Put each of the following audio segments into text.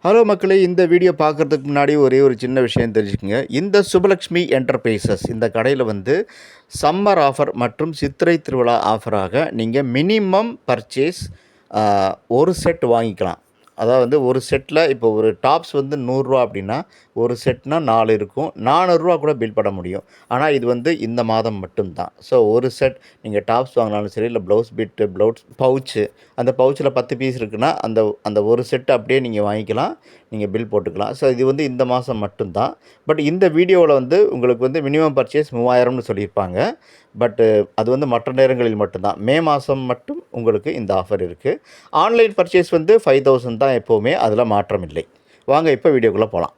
Hello மக்களே, இந்த video பார்க்குறதுக்கு முன்னாடி ஒரே ஒரு சின்ன விஷயம் தெரிஞ்சுக்கங்க. இந்த சுபலக்ஷ்மி என்டர்பிரைசஸ் இந்த கடையில் வந்து சம்மர் ஆஃபர் மற்றும் சித்திரை திருவிழா ஆஃபராக நீங்கள் மினிமம் பர்ச்சேஸ் ஒரு செட் வாங்கிக்கலாம். அதாவது ஒரு செட்டில் இப்போ ஒரு டாப்ஸ் வந்து ரூ. 100 அப்படின்னா ஒரு செட்னா 4 இருக்கும். ரூ. 400 கூட பில் பண்ண முடியும். ஆனால் இது வந்து இந்த மாதம் மட்டும்தான். ஸோ ஒரு செட் நீங்கள் டாப்ஸ் வாங்கினாலும் சரி, இல்லை ப்ளவுஸ் பிட்டு, ப்ளவுஸ் பவுச்சு, அந்த பவுச்சில் 10 பீஸ் இருக்குன்னா அந்த அந்த ஒரு செட்டு அப்படியே நீங்கள் வாங்கிக்கலாம். நீங்கள் பில் போட்டுக்கலாம். ஸோ இது வந்து இந்த மாதம் மட்டும்தான். பட் இந்த வீடியோவில் வந்து உங்களுக்கு வந்து மினிமம் பர்ச்சேஸ் 3000ன்னு சொல்லியிருப்பாங்க. பட்டு அது வந்து மற்ற நேரங்களில் மட்டும்தான். மே மாதம் மட்டும் உங்களுக்கு இந்த ஆஃபர் இருக்குது. ஆன்லைன் பர்ச்சேஸ் வந்து 5000 தான் எப்போவுமே, அதில் மாற்றம் இல்லை. வாங்க இப்போ வீடியோக்குள்ளே போகலாம்.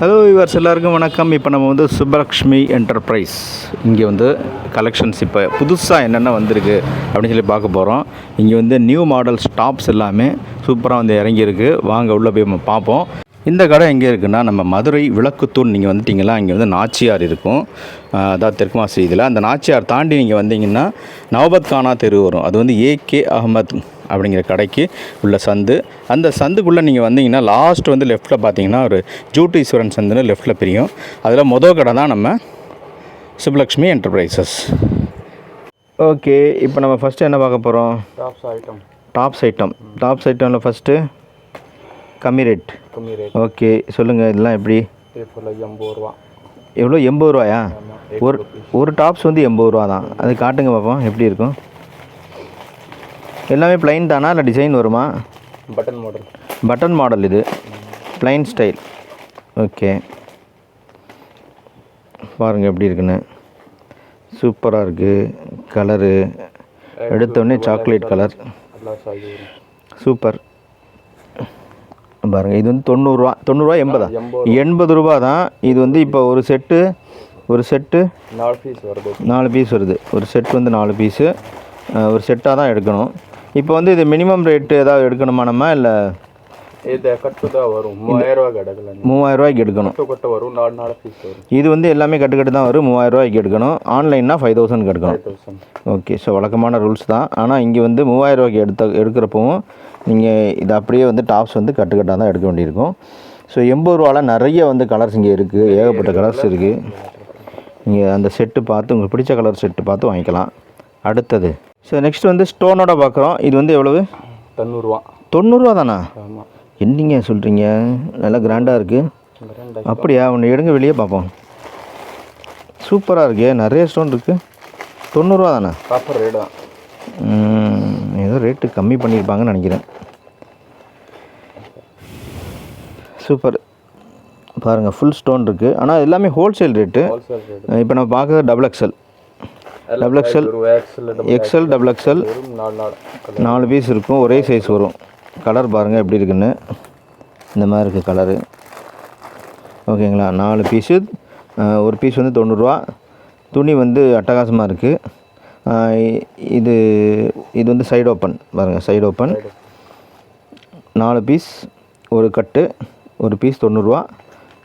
ஹலோ வியூவர்ஸ், எல்லாருக்கும் வணக்கம். இப்போ நம்ம வந்து சுபலக்ஷ்மி என்டர்பிரைஸ் இங்கே வந்து கலெக்ஷன்ஸ் இப்போ புதுசாக என்னென்ன வந்திருக்கு அப்படின்னு சொல்லி பார்க்க போகிறோம். இங்கே வந்து நியூ மாடல்ஸ் டாப்ஸ் எல்லாமே சூப்பராக வந்து இறங்கியிருக்கு. வாங்க உள்ளே போய் நம்ம பார்ப்போம். இந்த கடை எங்கே இருக்குன்னா, நம்ம மதுரை விளக்குத்தூண் நீங்கள் வந்துட்டிங்களா, இங்கே வந்து நாச்சியார் இருக்கும். அதாவது தெற்கு மாசி இதில் அந்த நாச்சியார் தாண்டி நீங்கள் வந்தீங்கன்னா நவபத் கானா தெரு வரும். அது வந்து ஏகே அகமத் அப்படிங்கிற கடைக்கு உள்ள சந்து. அந்த சந்துக்குள்ளே நீங்கள் வந்தீங்கன்னா லாஸ்ட் வந்து லெஃப்ட்டில் பார்த்தீங்கன்னா ஒரு ஜூட்டீஸ்வரன் சந்துன்னு லெஃப்ட்டில் பிரியும். அதில் மொதல் கடை தான் நம்ம சுபலக்ஷ்மி என்டர்பிரைசஸ். ஓகே, இப்போ நம்ம ஃபஸ்ட்டு என்ன பார்க்க போகிறோம்? டாப்ஸ் ஐட்டமில் ஃபஸ்ட்டு கம்மி ரேட். ஓகே, சொல்லுங்கள். இதெல்லாம் எப்படி? எவ்வளோ? 80 ரூபாயா? ஒரு டாப்ஸ் வந்து 80 ரூபா தான். அது காட்டுங்க பார்ப்போம் எப்படி இருக்கும். எல்லாமே ப்ளைன் தானா இல்லை டிசைன் வருமா? பட்டன் மாடல் இது, ப்ளைன் ஸ்டைல். ஓகே, பாருங்கள் எப்படி இருக்குன்னு. சூப்பராக இருக்குது. கலரு எடுத்தோடனே சாக்லேட் கலர், சூப்பர். பாருங்கள், இது வந்து 90 ரூபா. 80 ரூபா தான். இது வந்து இப்போ ஒரு செட்டு 4 பீஸ் வருது. ஒரு செட் வந்து 4 பீஸு ஒரு செட்டாக தான் எடுக்கணும். இப்போ வந்து இது மினிமம் ரேட்டு ஏதாவது எடுக்கணுமா நம்ம? இல்லை இது கட்டு தான் வரும். 3000 ரூபாய்க்கு எடுக்கணும். வரும் 4 பீஸ் வரும். இது வந்து எல்லாமே கட்டு தான் வரும். 3000 ரூபாய்க்கு எடுக்கணும். ஆன்லைன்னா 5000 எடுக்கணும். ஓகே, ஸோ வழக்கமான ரூல்ஸ் தான். ஆனால் இங்கே வந்து 3000 ரூபாய்க்கு எடுக்கிறப்பவும் நீங்கள் இது அப்படியே வந்து டாப்ஸ் வந்து கட்டாக தான் எடுக்க வேண்டியிருக்கும். ஸோ 80 ரூபாவில் நிறைய வந்து கலர்ஸ் இங்கே இருக்குது. ஏகப்பட்ட கலர்ஸ் இருக்குது. நீங்கள் அந்த செட்டு பார்த்து உங்களுக்கு பிடிச்ச கலர் செட்டு பார்த்து வாங்கிக்கலாம். அடுத்தது ஸோ நெக்ஸ்ட் வந்து ஸ்டோனோட பார்க்குறோம். இது வந்து எவ்வளவு? 90 ரூபா தானா? ஆமாம். என்னங்க சொல்கிறீங்க? நல்லா கிராண்டாக இருக்குது. அப்படியா? ஒன்று எடுங்க, வெளியே பார்ப்போம். சூப்பராக இருக்கே, நிறைய ஸ்டோன் இருக்குது. 90 ரூபா தானே? ப்ராப்பர் ரேட் தான். ஏதோ ரேட்டு கம்மி பண்ணியிருப்பாங்கன்னு நினைக்கிறேன். சூப்பர். பாருங்கள், ஃபுல் ஸ்டோன் இருக்குது. ஆனால் எல்லாமே ஹோல்சேல் ரேட்டு. இப்போ நம்ம பார்க்குறது double XL, XL, double XL 4 piece இருக்கும். ஒரே சைஸ் வரும். கலர் பாருங்கள் எப்படி இருக்குன்னு. இந்த மாதிரி இருக்குது கலரு. ஓகேங்களா? 4 பீஸு. ஒரு பீஸ் வந்து 90 ரூபா. துணி வந்து அட்டகாசமாக இருக்குது. இது வந்து சைடு ஓப்பன். பாருங்கள், சைடு ஓப்பன். 4 பீஸ் ஒரு கட்டு. ஒரு பீஸ் 90 ரூபா.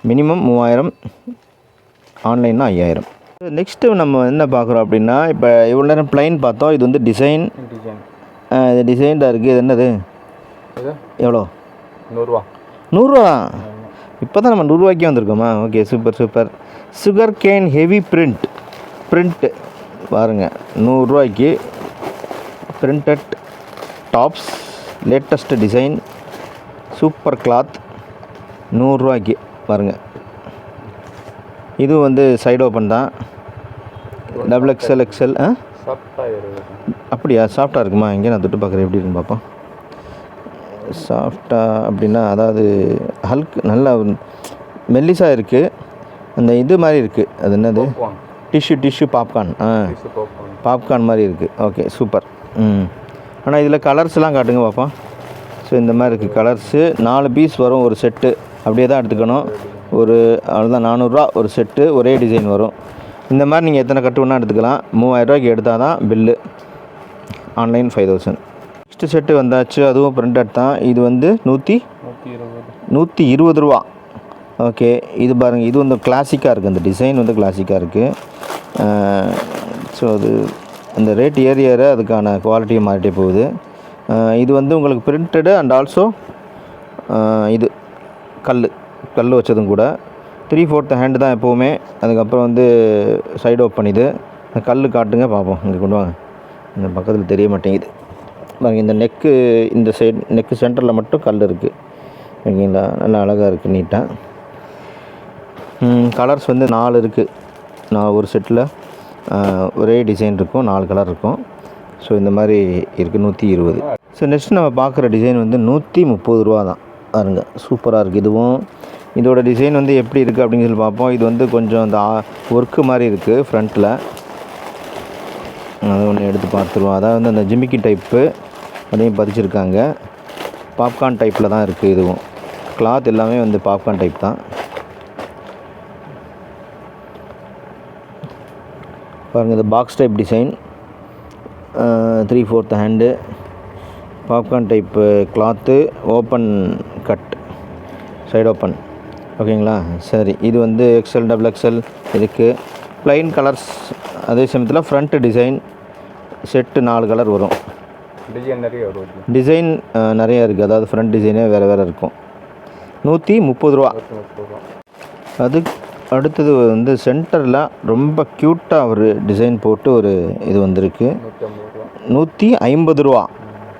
மினிமம் 3000. ஆன்லைன்னா 5000. நெக்ஸ்ட்டு நம்ம என்ன பார்க்குறோம் அப்படின்னா, இப்போ இவ்வளோ நேரம் ப்ளைன் பார்த்தோம். இது வந்து டிசைன். இது டிசைன்டாக இருக்குது. இது என்னது? எவ்வளோ? 100 ரூபா. இப்போ தான் நம்ம 100 ரூபாய்க்கே வந்திருக்கோமா? Okay, super. Sugar cane heavy print பாருங்கள், 100 ரூபாய்க்கு printed tops, latest design, super cloth, 100 ரூபாய்க்கு பாருங்கள். இது வந்து சைடு ஓப்பன் தான். Double XL, XL. அப்படியா? சாஃப்டாக இருக்குமா? இங்கே நான் தொட்டு பார்க்குறேன் எப்படி இருக்குன்னு பார்ப்போம். சாஃப்டாக அப்படின்னா அதாவது ஹல்க், நல்லா மெல்லிஸாக இருக்குது. அந்த இது மாதிரி இருக்குது. அது என்னது? Tissue popcorn. பாப்கார்ன் மாதிரி இருக்குது. Okay, super. ஆனால் இதில் கலர்ஸ்லாம் காட்டுங்க பார்ப்போம். ஸோ இந்த மாதிரி இருக்குது கலர்ஸு. 4 பீஸ் வரும் ஒரு செட்டு. அப்படியே தான் எடுத்துக்கணும். ஒரு அவ்வளோதான், 400 ரூபா ஒரு செட்டு. ஒரே டிசைன் வரும். இந்த மாதிரி நீங்கள் எத்தனை கட்டு வேணால் எடுத்துக்கலாம். 3000 ரூபாய்க்கு எடுத்தால் தான் பில்லு. ஆன்லைன் 5000. நெக்ஸ்ட்டு செட்டு வந்தாச்சு. அதுவும் பிரிண்டட் தான். இது வந்து 120 ரூபா. ஓகே, இது பாருங்கள். இது வந்து கிளாசிக்காக இருக்குது. அந்த டிசைன் வந்து கிளாசிக்காக இருக்குது. ஸோ அது அந்த ரேட் ஏற அதுக்கான குவாலிட்டியும் மாறிட்டே போகுது. இது வந்து உங்களுக்கு பிரிண்டடு அண்ட் ஆல்சோ இது கல் வச்சதும் கூட 3/4 ஹேண்டு தான் எப்போவுமே. அதுக்கப்புறம் வந்து சைடு ஓப்பன் இது. கல் காட்டுங்க பார்ப்போம். இங்கே கொண்டு வாங்க. இந்த பக்கத்தில் தெரிய மாட்டேங்குது பாருங்கள். இந்த இந்த சைடு நெக்கு சென்டரில் மட்டும் கல் இருக்குது. ஓகேங்களா, நல்லா அழகாக இருக்குது, நீட்டாக. கலர்ஸ் வந்து 4 இருக்குது. ஒரு செட்டில் ஒரே டிசைன் இருக்கும், 4 கலர் இருக்கும். ஸோ இந்த மாதிரி இருக்குது 120. ஸோ நெக்ஸ்ட் நம்ம பார்க்குற டிசைன் வந்து 130 ரூபா தான் பாருங்க. சூப்பராக இருக்குது. இதுவும் இதோட டிசைன் வந்து எப்படி இருக்குது அப்படின்னு சொல்லி பார்ப்போம். இது வந்து கொஞ்சம் அந்த ஒர்க்கு மாதிரி இருக்குது ஃப்ரண்ட்டில். அது ஒன்று எடுத்து பார்த்துருவோம். அதாவது வந்து அந்த ஜிமிக்கி டைப்பு அதையும் பதிச்சிருக்காங்க. பாப்கார்ன் டைப்பில் தான் இருக்குது. இதுவும் கிளாத் எல்லாமே வந்து பாப்கார்ன் டைப் தான் பாருங்கள். இது box type design, 3/4 hand, popcorn type cloth, open cut, side open. ஓகேங்களா, சரி. இது வந்து XL XXL இருக்குது. Plain colours. அதே சமயத்தில் ஃப்ரண்ட் டிசைன் செட்டு 4 கலர் வரும். டிசைன் நிறையா இருக்குது. அதாவது ஃப்ரண்ட் டிசைனே வேறு இருக்கும். 130 ரூபா. அது அடுத்தது வந்து சென்டரில் ரொம்ப க்யூட்டாக ஒரு டிசைன் போட்டு ஒரு இது வந்திருக்கு. 150 ரூபா.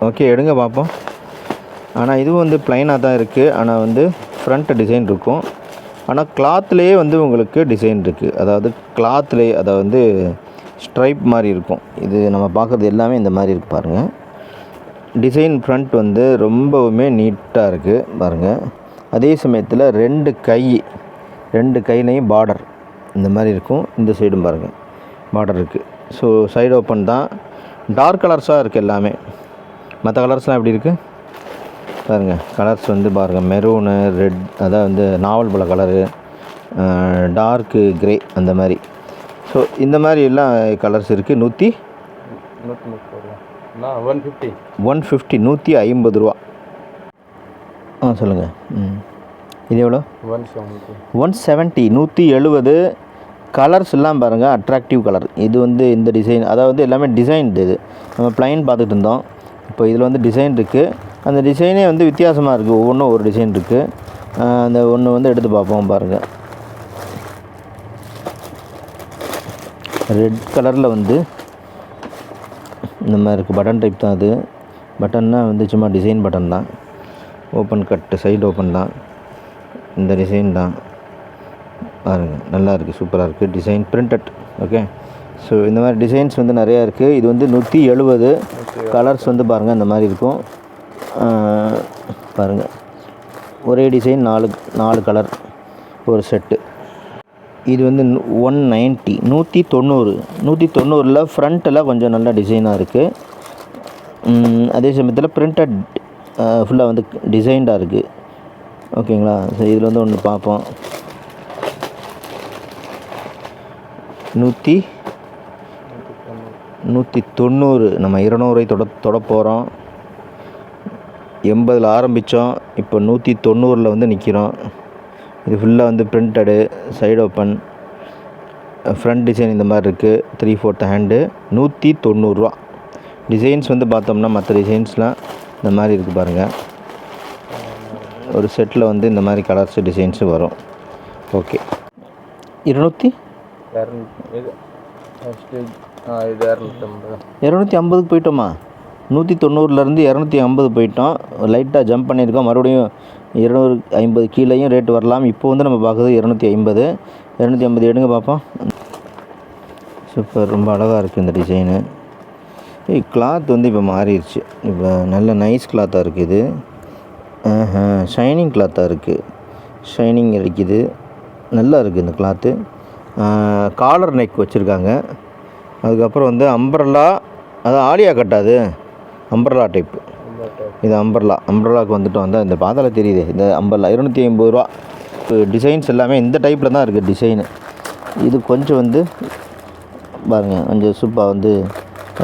ஓகே, எடுங்க பார்ப்போம். ஆனால் இதுவும் வந்து ப்ளைனாக தான் இருக்குது. ஆனால் வந்து ஃப்ரண்ட் டிசைன் இருக்கும். ஆனால் கிளாத்லேயே வந்து உங்களுக்கு டிசைன் இருக்குது. அதாவது கிளாத்லேயே அதை வந்து ஸ்ட்ரைப் மாதிரி இருக்கும். இது நம்ம பார்க்குறது எல்லாமே இந்த மாதிரி இருக்குது பாருங்கள். டிசைன் ஃப்ரண்ட் வந்து ரொம்பவுமே நீட்டாக இருக்குது பாருங்கள். அதே சமயத்தில் 2 கையிலையும் பார்டர் இந்த மாதிரி இருக்கும். இந்த சைடும் பாருங்கள் பார்டர் இருக்குது. ஸோ சைடு ஓப்பன் தான். டார்க் கலர்ஸாக இருக்குது எல்லாமே. மற்ற கலர்ஸ்லாம் எப்படி இருக்குது பாருங்கள். கலர்ஸ் வந்து பாருங்கள், மெரூனு, ரெட், அதாவது வந்து நாவல் பழ கலரு, டார்க்கு கிரே, அந்த மாதிரி. ஸோ இந்த மாதிரி எல்லாம் கலர்ஸ் இருக்குது. 150 150 ரூபா. சொல்லுங்கள். இது எவ்வளோ? 170 170. கலர்ஸ் எல்லாம் பாருங்கள், அட்ராக்டிவ் கலர். இது வந்து இந்த டிசைன், அதாவது எல்லாமே டிசைன். இது நம்ம ப்ளைன் பார்த்துட்டு இருந்தோம். இப்போ இதில் வந்து டிசைன் இருக்குது. அந்த டிசைனே வந்து வித்தியாசமாக இருக்குது. ஒவ்வொன்றும் ஒரு டிசைன் இருக்குது. அந்த ஒன்று வந்து எடுத்து பார்ப்போம் பாருங்கள். ரெட் கலரில் வந்து இந்த மாதிரி இருக்குது. பட்டன் டைப் தான் அது. பட்டன்னா வந்து சும்மா டிசைன் பட்டன் தான். ஓப்பன் கட்டு, சைடு ஓப்பன் தான். இந்த டிசைன் தான் பாருங்கள், நல்லா இருக்குது, சூப்பராக இருக்குது. Design printed. ஓகே, ஸோ இந்த மாதிரி டிசைன்ஸ் வந்து நிறையா இருக்குது. இது வந்து 170. கலர்ஸ் வந்து பாருங்கள் இந்த மாதிரி இருக்கும். பாருங்கள், ஒரே டிசைன் 4 கலர் ஒரு செட்டு. இது வந்து 190 190. 190ல் ஃப்ரண்ட்டில் கொஞ்சம் நல்ல டிசைனாக இருக்குது. அதே சமயத்தில் பிரிண்டட் ஃபுல்லாக வந்து டிசைன்டாக இருக்குது. ஓகேங்களா, ஸோ இதில் வந்து ஒன்று பார்ப்போம். 190. நம்ம 200 தொட போகிறோம். 80ல் ஆரம்பித்தோம், இப்போ 190ல் வந்து நிற்கிறோம். இது ஃபுல்லாக வந்து printed, side open, front design இந்த மாதிரி இருக்குது. 3/4 ஹேண்டு, 190 ரூபா. டிசைன்ஸ் வந்து பார்த்தோம்னா மற்ற டிசைன்ஸ்லாம் இந்த மாதிரி இருக்குது பாருங்கள். ஒரு செட்டில் வந்து இந்த மாதிரி கலர்ஸ் டிசைன்ஸு வரும். ஓகே, 250க்கு போயிட்டோமா? 190லேருந்து 250 போயிட்டோம். லைட்டாக ஜம்ப் பண்ணியிருக்கோம். மறுபடியும் 250 கீழேயும் ரேட்டு வரலாம். இப்போ வந்து நம்ம பார்க்குறது 250 எடுங்க பார்ப்போம். சூப்பர், ரொம்ப அழகாக இருக்குது இந்த டிசைனு. கிளாத் வந்து இப்போ மாறிடுச்சு. இப்போ நல்ல நைஸ் கிளாத்தாக இருக்குது. ஷைனிங் கிளாத்தாக இருக்குது. ஷைனிங் அடிக்குது, நல்லா இருக்குது இந்த கிளாத்து. காலர் நெக் வச்சுருக்காங்க. அதுக்கப்புறம் வந்து அம்பர்லா, அது ஆலியா கட்டாது, அம்பர்லா டைப்பு. இது அம்பர்லாவுக்கு வந்துட்டு வந்தால் இந்த பாதாள தெரியுது. இந்த அம்பர்லா 250 ரூபா. டிசைன்ஸ் எல்லாமே இந்த டைப்பில் தான் இருக்குது டிசைனு. இது கொஞ்சம் வந்து பாருங்கள், கொஞ்சம் சூப்பராக வந்து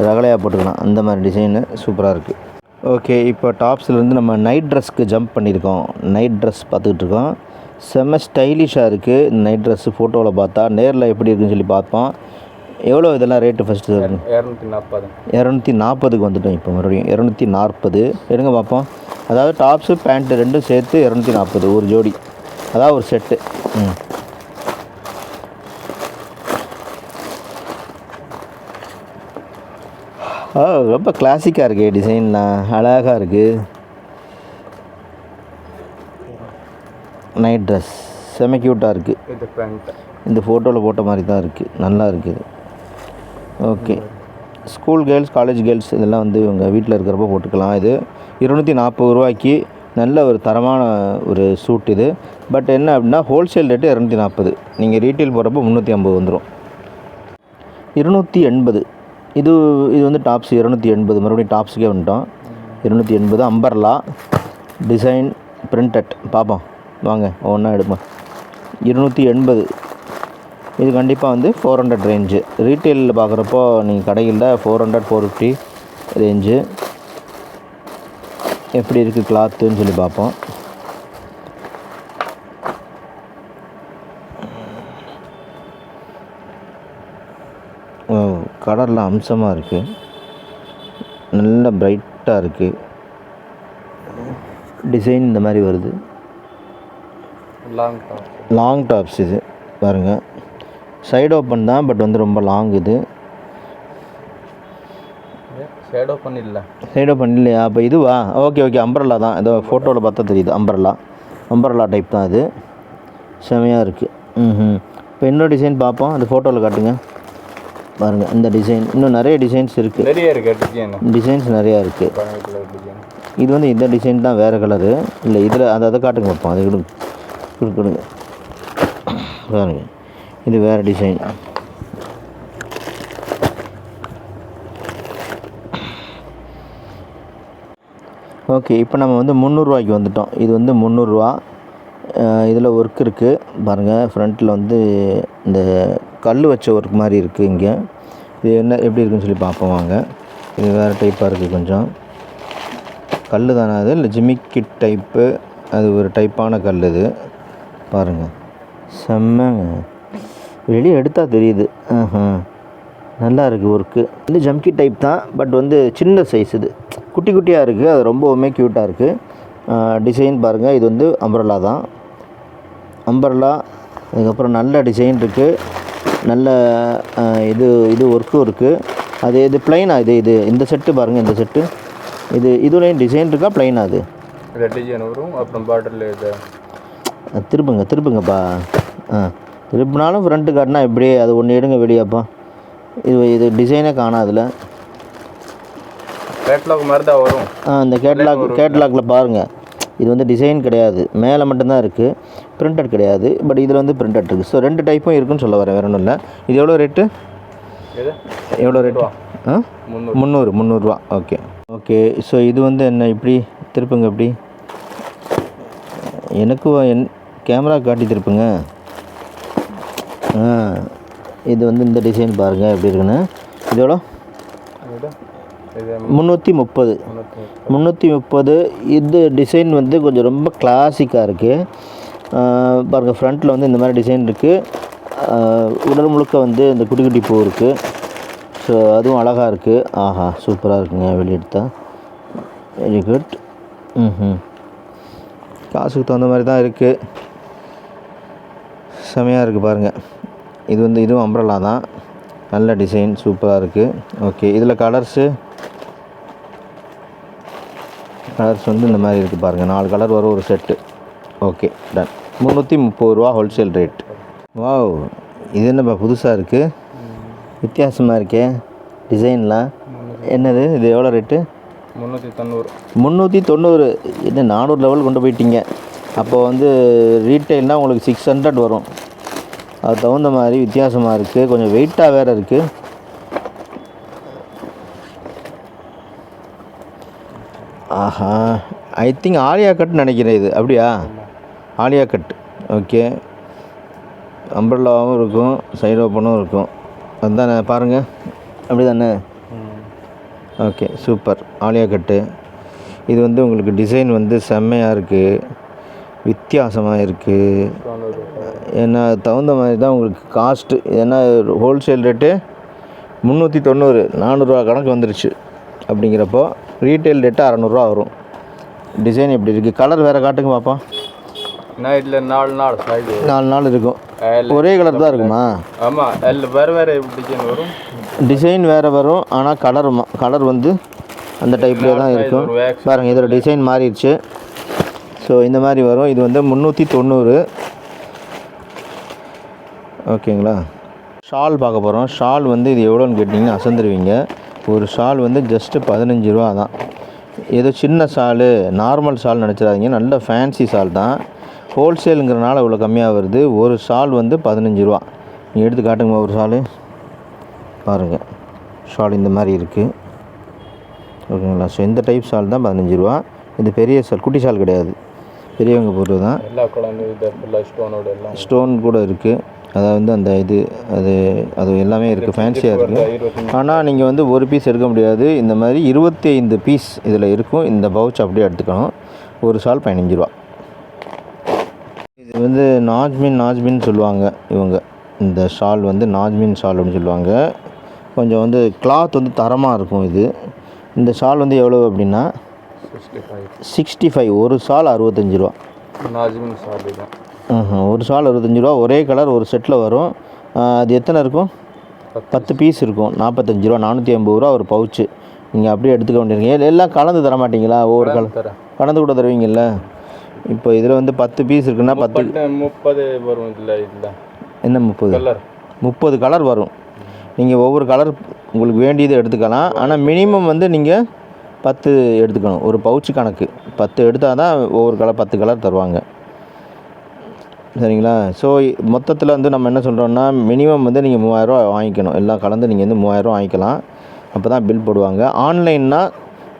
ரகலையாக போட்டுக்கலாம். அந்த மாதிரி டிசைனு சூப்பராக இருக்குது. ஓகே, இப்போ டாப்ஸ்லேருந்து நம்ம நைட் ட்ரெஸ்க்கு ஜம்ப் பண்ணியிருக்கோம். நைட் ட்ரெஸ் பார்த்துக்கிட்டு இருக்கோம். செம்ம ஸ்டைலிஷாக இருக்குது நைட் ட்ரெஸ்ஸு. ஃபோட்டோவில் பார்த்தா, நேரில் எப்படி இருக்குன்னு சொல்லி பார்ப்போம். எவ்வளோ இதெல்லாம் ரேட்டு ஃபஸ்ட்டு சொல்லுங்கள். 240. 240க்கு வந்துட்டோம் இப்போ மறுபடியும் 240 எடுங்க பார்ப்போம். அதாவது டாப்ஸு பேண்ட்டு ரெண்டும் சேர்த்து 240 ஒரு ஜோடி, அதாவது ஒரு செட்டு. ரொம்ப கிளாசிக்காக இருக்குது, டிசைன்லாம் அழகாக இருக்குது. நைட் ட்ரெஸ் செம க்யூட்டாக இருக்குது. இது பேண்ட். இந்த ஃபோட்டோவில் போட்ட மாதிரி தான் இருக்குது, நல்லா இருக்குது. Okay, school girls college girls இதெல்லாம் வந்து இவங்க வீட்டில் இருக்கிறப்ப போட்டுக்கலாம். இது 240 ரூபாய்க்கு நல்ல ஒரு தரமான ஒரு சூட் இது. பட் என்ன அப்படின்னா ஹோல்சேல் ரேட்டு 240, நீங்கள் ரீட்டெயில் போகிறப்போ 350 வந்துடும். 280 இது வந்து டாப்ஸ் 280, மறுபடியும் டாப்ஸுக்கே வந்துட்டோம். 280 அம்பர்லா டிசைன் பிரிண்டட். பார்ப்போம் வாங்க ஒவ்வொன்றா எடுப்போம். 280 இது கண்டிப்பாக வந்து 400 ரேஞ்சு. ரீட்டெயிலில் பார்க்குறப்போ நீங்கள் கடைகளில் 400 450 ரேஞ்சு. எப்படி இருக்குது கிளாத்துன்னு சொல்லி பார்ப்போம். கலரில் அம்சமாக இருக்குது, நல்ல பிரைட்டாக இருக்குது. டிசைன் இந்த மாதிரி வருது. லாங் டாப்ஸ் இது பாருங்கள், சைடு ஓப்பன் தான், பட் வந்து ரொம்ப லாங். இது சைடு ஓப்பன் இல்லை. சைடு ஓப்பன் இல்லையா? அப்போ இதுவா? ஓகே ஓகே, அம்பர்லா தான். ஏதோ ஃபோட்டோவில் பார்த்தா தெரியுது, அம்பர்லா டைப் தான் அது. செமையாக இருக்குது. இப்போ இன்னொரு டிசைன் பார்ப்போம், அந்த ஃபோட்டோவில் காட்டுங்க பாருங்கள். இந்த டிசைன் இன்னும் நிறைய டிசைன்ஸ் இருக்குது, நிறைய இருக்குது டிசைன்ஸ் நிறையா இருக்குது. இது வந்து இந்த டிசைன் தான், வேறு கலரு இல்லை. இதில் அதை காட்டுங்க பார்ப்போம். அது கொடுங்க பாருங்க, இது வேறு டிசைன். ஓகே, இப்போ நம்ம வந்து 300 ரூபாய்க்கு வந்துட்டோம். இது வந்து 300 ரூபா. இதில் ஒர்க் இருக்குது பாருங்கள். ஃப்ரண்ட்டில் வந்து இந்த கல் வச்ச ஒர்க் மாதிரி இருக்குது. இங்கே இது என்ன எப்படி இருக்குன்னு சொல்லி பார்ப்போம் வாங்க. இது வேறு டைப்பாக இருக்குது, கொஞ்சம் கல் தானே அது, இல்லை ஜிமிக்கிட் டைப்பு, அது ஒரு டைப்பான கல் இது பாருங்கள். செம்மங்க, வெளியே எடுத்தால் தெரியுது. நல்லா இருக்குது ஒர்க்கு. இது ஜம்கி டைப் தான், பட் வந்து சின்ன சைஸ். இது குட்டி குட்டியாக இருக்குது, அது ரொம்பவுமே க்யூட்டாக இருக்குது. டிசைன் பாருங்கள், இது வந்து அம்பர்லா தான். அம்பர்லா, அதுக்கப்புறம் நல்ல டிசைன் இருக்குது, நல்ல இது ஒர்க்கும் இருக்குது. அது இது ப்ளைனாக இது இந்த செட்டு பாருங்கள். இந்த செட்டு இதுலேயும் டிசைன் இருக்கா, ப்ளைனாக அது டிசைன் வரும். அப்புறம் பார்டரில் இது திருப்புங்கப்பா. திருப்பினாலும் ஃப்ரண்ட்டு காட்டினா இப்படியே அது ஒன்று எடுங்க வெளியேப்பா. இது டிசைனே காணாதுல. கேட்லாக் மாதிரி தான் வரும். இந்த கேட்லாகில் பாருங்கள், இது வந்து டிசைன் கிடையாது, மேலே மட்டும்தான் இருக்குது, பிரிண்டட் கிடையாது. பட் இதில் வந்து பிரிண்டட் இருக்குது. ஸோ 2 டைப்பும் இருக்குன்னு சொல்ல வரேன், வேறு ஒன்றும் இல்லை. இது எவ்வளோ ரேட்டு? எவ்வளோ ரேட்டு? 300 ரூபா. ஓகே. ஸோ இது வந்து என்ன இப்படி திருப்புங்க, இப்படி எனக்கு கேமரா காட்டி திருப்புங்க. இது வந்து இந்த டிசைன் பாருங்கள் எப்படி இருக்குன்னு. இது எவ்வளோ? 330. இது டிசைன் வந்து கொஞ்சம் ரொம்ப கிளாசிக்காக இருக்குது பாருங்கள். ஃப்ரண்ட்டில் வந்து இந்த மாதிரி டிசைன் இருக்குது. உடல் முழுக்க வந்து இந்த குட்டி குட்டி பூ இருக்குது. ஸோ அதுவும் அழகாக இருக்குது. ஆஹா, சூப்பராக இருக்குங்க வெளியெடுத்தா. Very good. காசுக்கு தகுந்த மாதிரி தான் இருக்குது, செமையாக இருக்குது பாருங்கள். இது வந்து இதுவும் அம்ப்ரெல்லா தான், நல்ல டிசைன், சூப்பராக இருக்குது. ஓகே, இதில் கலர்ஸ் வந்து இந்த மாதிரி இருக்குது பாருங்கள். 4 கலர் வரும் ஒரு செட்டு. Okay, ton. 330 ரூபா ஹோல்சேல் ரேட். வாவ், இது என்னப்பா புதுசாக இருக்குது, வித்தியாசமாக இருக்கே டிசைன்லாம். என்னது இது? எவ்வளோ ரேட்டு? 390. என்ன 400 லெவல் கொண்டு போயிட்டீங்க. அப்போ வந்து ரீட்டெயில்னால் உங்களுக்கு 600 வரும். அது தகுந்த மாதிரி வித்தியாசமாக இருக்குது, கொஞ்சம் வெயிட்டாக வேறு இருக்குது. ஆஹா, ஐ திங்க் ஆலியா கட் நினைக்கிறேன் இது. அப்படியா? ஆலியா கட். ஓகே, அம்ப்ரெல்லாவும் இருக்கும், சைடு ஓப்பனும் இருக்கும். அதுதானே பாருங்கள், அப்படி தானே? Okay, super. ஆலியா கட்டு. இது வந்து உங்களுக்கு டிசைன் வந்து செம்மையாக இருக்குது, வித்தியாசமாக இருக்குது. ஏன்னா தகுந்த மாதிரி தான் உங்களுக்கு காஸ்ட்டு. ஏன்னா ஹோல்சேல் ரேட்டு 390 400 கணக்கு வந்துருச்சு. அப்படிங்கிறப்போ ரீட்டைல் ரேட்டு 600 வரும். டிசைன் எப்படி இருக்குது, கலர் வேறு காட்டுங்க பாப்பா. நைட்டில் 4 நாள் இருக்கும். ஒரே கலர் தான் இருக்குமா? ஆமாம், வேறு டிசைன் வரும், டிசைன் வேறு வரும். ஆனால் கலர் வந்து அந்த டைப்லேயே தான் இருக்கும். பாருங்கள், இதோட டிசைன் மாறிடுச்சு. ஸோ இந்த மாதிரி வரும். இது வந்து 390. ஓகேங்களா? ஷால் பார்க்க போகிறோம். ஷால் வந்து இது எவ்வளோன்னு கேட்டிங்கன்னா அசந்துருவீங்க. ஒரு ஷால் வந்து ஜஸ்ட்டு 15 ரூபா தான். ஏதோ சின்ன ஷாலு, நார்மல் ஷால் நினச்சிடாதீங்க, நல்ல ஃபேன்சி ஷால் தான். ஹோல்சேலுங்கிறனால இவ்வளோ கம்மியாக வருது. ஒரு ஷால் வந்து 15 ரூபா. நீங்கள் எடுத்து காட்டுங்க ஒரு ஷாலு. பாருங்கள், ஷால் இந்த மாதிரி இருக்குது. ஓகேங்களா? ஸோ இந்த டைப் ஷால் தான் 15 ரூபா. இது பெரிய ஷால், குட்டி ஷால் கிடையாது, பெரியவங்க போடுறது தான். எல்லா குழந்தை ஸ்டோனோட எல்லாம் ஸ்டோன் கூட இருக்குது. அதாவது அந்த இது அது எல்லாமே இருக்குது, ஃபேன்சியாக இருக்குது. ஆனால் நீங்கள் வந்து ஒரு பீஸ் எடுக்க முடியாது. இந்த மாதிரி 25 பீஸ் இதில் இருக்கும். இந்த பவுச் அப்படியே எடுத்துக்கணும். ஒரு ஷால் 15 ரூபா. இது வந்து நாஜ்மின் சொல்லுவாங்க இவங்க. இந்த ஷால் வந்து நாஜ்மின் ஷால் அப்படின்னு சொல்லுவாங்க. கொஞ்சம் வந்து கிளாத் வந்து தரமாக இருக்கும். இந்த ஷால் வந்து எவ்வளோ அப்படின்னா 65. ஒரு ஷால் 65 ரூபா. நாஜ்மின் ஷால் தான். ஒரு ஷால் 65 ரூபா. ஒரே கலர் ஒரு செட்டில் வரும். அது எத்தனை இருக்கும்? 10 பீஸ் இருக்கும். 45 ரூபா. 450 ரூபா ஒரு பவுச்சு. நீங்கள் அப்படியே எடுத்துக்க வேண்டியிருக்கீங்க. எல்லாம் கலந்து தர மாட்டிங்களா? ஒவ்வொரு கலர் கலந்து கூட தருவீங்கள்ல. இப்போ இதில் வந்து 10 பீஸ் இருக்குன்னா 30 வரும். இல்லை என்ன 30 கலர் வரும். நீங்கள் ஒவ்வொரு கலர் உங்களுக்கு வேண்டியதை எடுத்துக்கலாம். ஆனால் மினிமம் வந்து நீங்கள் 10 எடுத்துக்கணும். ஒரு பவுச்சு கணக்கு 10 எடுத்தால் தான் ஒவ்வொரு கலர் 10 கலர் தருவாங்க. சரிங்களா? ஸோ மொத்தத்தில் வந்து நம்ம என்ன சொல்கிறோன்னா, மினிமம் வந்து நீங்கள் 3000 ரூபா வாங்கிக்கணும். எல்லாம் கலந்து நீங்கள் வந்து 3000 ரூபா வாங்கிக்கலாம். அப்போ தான் பில் போடுவாங்க. ஆன்லைன்னா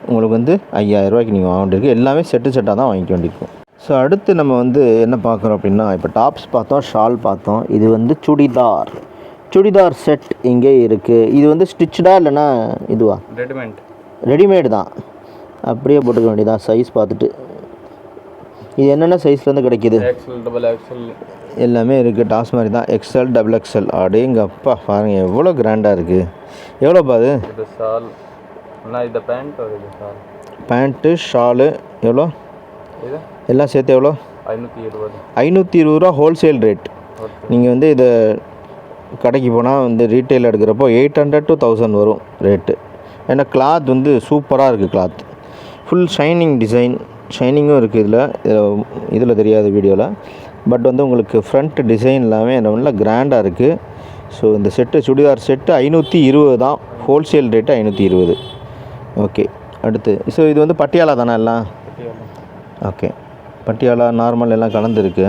உங்களுக்கு வந்து 5000 ரூபாய்க்கு நீங்கள் வாங்க வேண்டியிருக்கு. எல்லாமே செட்டாக தான் வாங்கிக்க வேண்டியிருக்கும். ஸோ அடுத்து நம்ம வந்து என்ன பார்க்குறோம் அப்படின்னா, இப்போ டாப்ஸ் பார்த்தோம், ஷால் பார்த்தோம். இது வந்து சுடிதார் செட் இங்கே இருக்குது. இது வந்து ஸ்டிச்சடா இல்லைன்னா இதுவா? ரெடிமேடு தான். அப்படியே போட்டுக்க வேண்டியதான் சைஸ் பார்த்துட்டு. இது என்னென்ன சைஸ்லேருந்து கிடைக்கிது? XL, XXL எல்லாமே இருக்குது. டாஸ் மாதிரி தான். XL, XXL. அப்படிங்க அப்பா, பாருங்கள் எவ்வளோ கிராண்டாக இருக்குது. எவ்வளோப்பா அது? ஷால் இது பேண்ட்டு ஷாலு எவ்வளோ? எல்லாம் சேர்த்து எவ்வளோ? 520 ரூபா ஹோல்சேல் ரேட். நீங்கள் வந்து இதை கடைக்கு போனால் வந்து ரீட்டைல் எடுக்கிறப்போ 800 to 1000 வரும் ரேட்டு. ஏன்னா கிளாத் வந்து சூப்பராக இருக்குது. கிளாத் ஃபுல் ஷைனிங் டிசைன், ஷைனிங்கும் இருக்குது இதில் தெரியாத வீடியோவில். பட் வந்து உங்களுக்கு ஃப்ரண்ட் டிசைன் எல்லாமே நல்லா கிராண்டாக இருக்குது. ஸோ இந்த செட்டு சுடிதார் செட்டு 520 தான். Wholesale rate 520. ஓகே, அடுத்து ஸோ இது வந்து பட்டியாலா தானே எல்லாம்? ஓகே, பட்டியாலா நார்மல் எல்லாம் கலந்துருக்கு.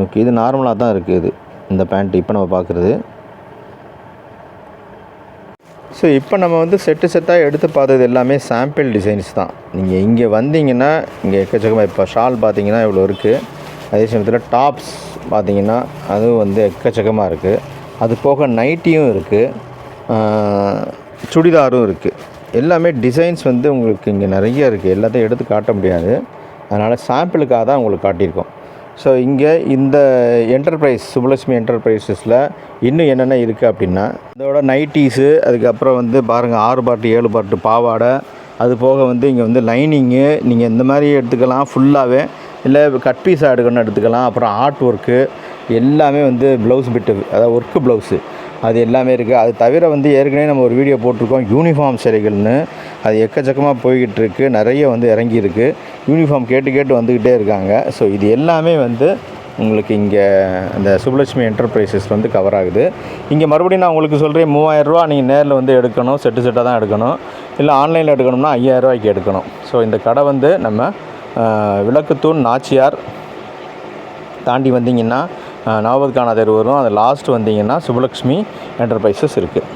ஓகே, இது நார்மலாக தான் இருக்குது இந்த பேண்ட் இப்போ நம்ம பார்க்குறது. ஸோ இப்போ நம்ம வந்து செட்டாக எடுத்து பார்த்தது எல்லாமே சாம்பிள் டிசைன்ஸ் தான். நீங்கள் இங்கே வந்தீங்கன்னா இங்கே எக்கச்சக்கமாக, இப்போ ஷால் பார்த்தீங்கன்னா இவ்வளோ இருக்குது. அதே சமயத்தில் டாப்ஸ் பார்த்தீங்கன்னா அதுவும் வந்து எக்கச்சக்கமாக இருக்குது. அது போக நைட்டியும் இருக்குது, சுடிதாரும் இருக்குது. எல்லாமே டிசைன்ஸ் வந்து உங்களுக்கு இங்கே நிறைய இருக்குது. எல்லாத்தையும் எடுத்து காட்ட முடியாது. அதனால் சாம்பிளுக்காக தான் உங்களுக்கு காட்டியிருக்கோம். ஸோ இங்கே இந்த என்டர்பிரைஸ் சுப்புலட்சுமி என்டர்பிரைஸஸில் இன்னும் என்னென்ன இருக்குது அப்படின்னா, இதோட நைட்டீஸு, அதுக்கப்புறம் வந்து பாருங்கள் 6 பாட்டு 7 பாட்டு பாவாடை, அது போக வந்து இங்கே வந்து லைனிங்கு நீங்கள் இந்த மாதிரி எடுத்துக்கலாம் ஃபுல்லாகவே, இல்லை கட் பீஸாக எடுக்கணும்னு எடுத்துக்கலாம். அப்புறம் ஆர்ட் ஒர்க்கு எல்லாமே வந்து ப்ளவுஸ் பிட்டு, அதாவது ஒர்க்கு ப்ளவுஸு, அது எல்லாமே இருக்குது. அது தவிர வந்து ஏற்கனவே நம்ம ஒரு வீடியோ போட்டிருக்கோம் யூனிஃபார்ம் சேலைகள்னு. அது எக்கச்சக்கமாக போய்கிட்டு இருக்குது. நிறைய வந்து இறங்கியிருக்கு. யூனிஃபார்ம் கேட்டு வந்துக்கிட்டே இருக்காங்க. ஸோ இது எல்லாமே வந்து உங்களுக்கு இங்கே அந்த சுப்புலட்சுமி என்டர்பிரைஸஸ் வந்து கவர் ஆகுது. இங்கே மறுபடியும் நான் உங்களுக்கு சொல்கிறேன், 3000 ரூபா நீங்கள் நேரில் வந்து எடுக்கணும், செட்டாக தான் எடுக்கணும். இல்லை ஆன்லைனில் எடுக்கணும்னா 5000 ரூபாய்க்கு எடுக்கணும். ஸோ இந்த கடை வந்து நம்ம விளக்குத்தூண் நாச்சியார் தாண்டி வந்தீங்கன்னா நவபத்கானா தெரு வரும். அது லாஸ்ட் வந்தீங்கன்னா சுப்புலட்சுமி என்டர்பிரைஸஸ் இருக்குது.